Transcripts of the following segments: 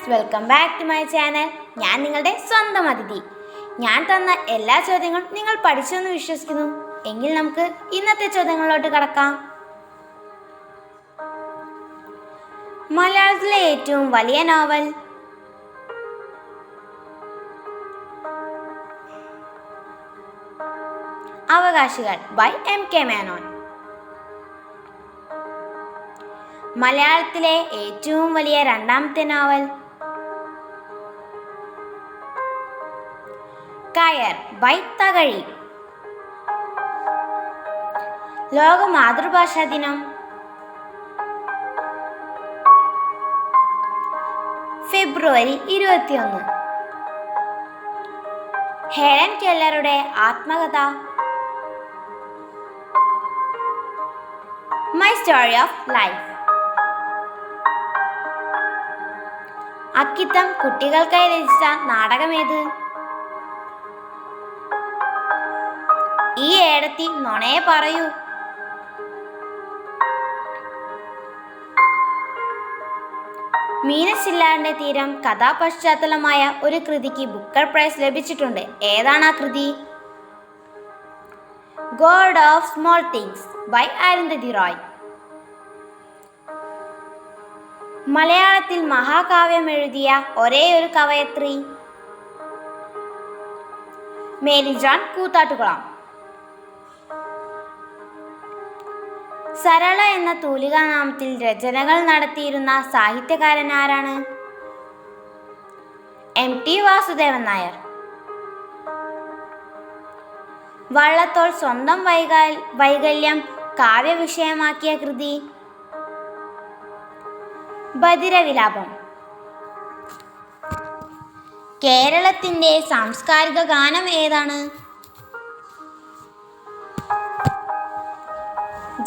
Welcome back to my channel. ഞാൻ നിങ്ങളുടെ സ്വന്തം അതിഥി. ഞാൻ തന്ന എല്ലാ ചോദ്യങ്ങളും നിങ്ങൾ പഠിച്ചെന്ന് വിശ്വസിക്കുന്നു. എങ്കിൽ നമുക്ക് ഇന്നത്തെ ചോദ്യങ്ങളിലോട്ട് കടക്കാം. മലയാളത്തിലെ ഏറ്റവും വലിയ novel? Avakashikal by M.K. Menon. മലയാളത്തിലെ ഏറ്റവും വലിയ രണ്ടാമത്തെ നോവൽ? കയർ ബൈ തകഴി. ലോക മാതൃഭാഷാ ദിനം? ഫെബ്രുവരി 21. ഹെലൻ കെല്ലറുടെ ആത്മകഥ? My story of life. Akkitham കുട്ടികൾക്കായി രചിച്ച നാടകമേത്? ഈ ഏടത്തി നുണയെ പറയൂ. മീനച്ചില്ലാറിന്റെ തീരം കഥാപശ്ചാത്തലമായ ഒരു കൃതിക്ക് ബുക്കർ പ്രൈസ് ലഭിച്ചിട്ടുണ്ട്. ഏതാണ് ആ കൃതി? God of Small Things by Arundhati Roy. മലയാളത്തിൽ മഹാകാവ്യം എഴുതിയ ഒരേയൊരു കവയത്രി? മേരി ജോൺ കൂത്താട്ടുകുളം. സരള എന്ന തൂലികാനാമത്തിൽ രചനകൾ നടത്തിയിരുന്ന സാഹിത്യകാരൻ ആരാണ്? M.T. വാസുദേവൻ നായർ. വള്ളത്തോൾ സ്വന്തം വൈകല്യം കാവ്യവിഷയമാക്കിയ കൃതി? ബധിരവിലാപം. കേരളത്തിന്റെ സാംസ്കാരിക ഗാനം ഏതാണ്?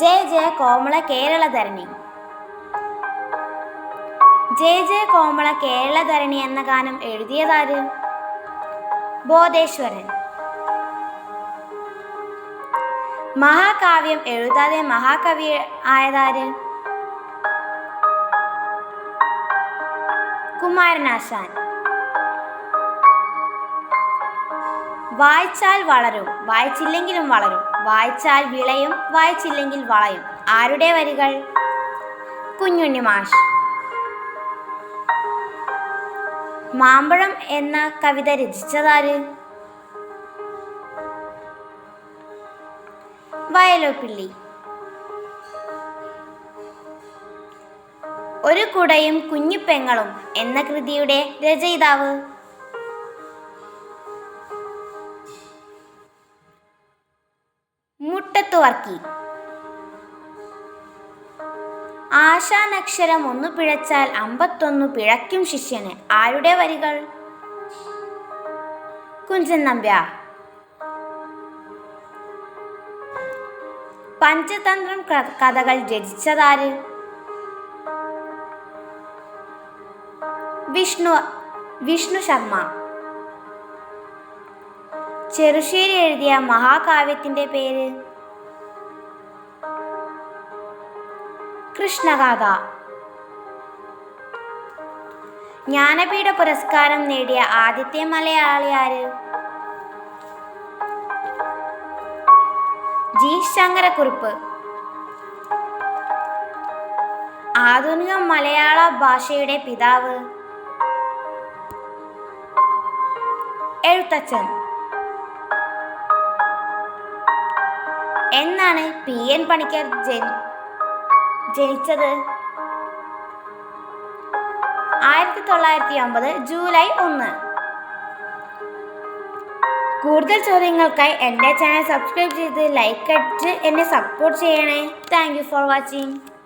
ജയ ജയ കോമള കേരളധരണി. ജയ ജയ കോമള കേരളധരണി എന്ന ഗാനം എഴുതിയതാര്? ബോധേശ്വരൻ. മഹാകാവ്യം എഴുതാതെ മഹാകവി ആയതാര്? കുമാരനാശാൻ. വായിച്ചാൽ വളരും, വായിച്ചില്ലെങ്കിലും വളരും. വായിച്ചാൽ വിളയും, വായിച്ചില്ലെങ്കിൽ വളയും. ആരുടെ വരികൾ? കുഞ്ഞുണ്ണി മാഷ്. മാമ്പഴം എന്ന കവിത രചിച്ചതാര്? വയലോപ്പിള്ളി. ഒരു കുടയും കുഞ്ഞിപ്പെങ്ങളും എന്ന കൃതിയുടെ രചയിതാവ്? മുട്ടത്തു വർക്കി. ആശാനക്ഷരം ഒന്നു പിഴച്ചാൽ 51 പിഴയ്ക്കും ശിഷ്യന്. ആരുടെ വരികൾ? കുഞ്ചൻ നമ്പ്യാർ. പഞ്ചതന്ത്രം കഥകൾ രചിച്ചതാര്? വിഷ്ണു ശർമ്മ. ചെറുശ്ശേരി എഴുതിയ മഹാകാവ്യത്തിന്റെ പേര്? കൃഷ്ണഗാഥ. ജ്ഞാനപീഠ പുരസ്കാരം നേടിയ ആദ്യത്തെ മലയാളി ആര്? ജി ശങ്കരക്കുറുപ്പ്. ആധുനിക മലയാള ഭാഷയുടെ പിതാവ്? എഴുത്തച്ഛൻ. എന്നാണ് P.N. പണിക്കർ ജനിച്ചത്? 1909 ജൂലൈ 1. കൂടുതൽ ചോദ്യങ്ങൾക്കായി എൻ്റെ ചാനൽ സബ്സ്ക്രൈബ് ചെയ്ത് ലൈക്ക് അടിച്ച് എന്നെ സപ്പോർട്ട് ചെയ്യണേ. Thank you for watching.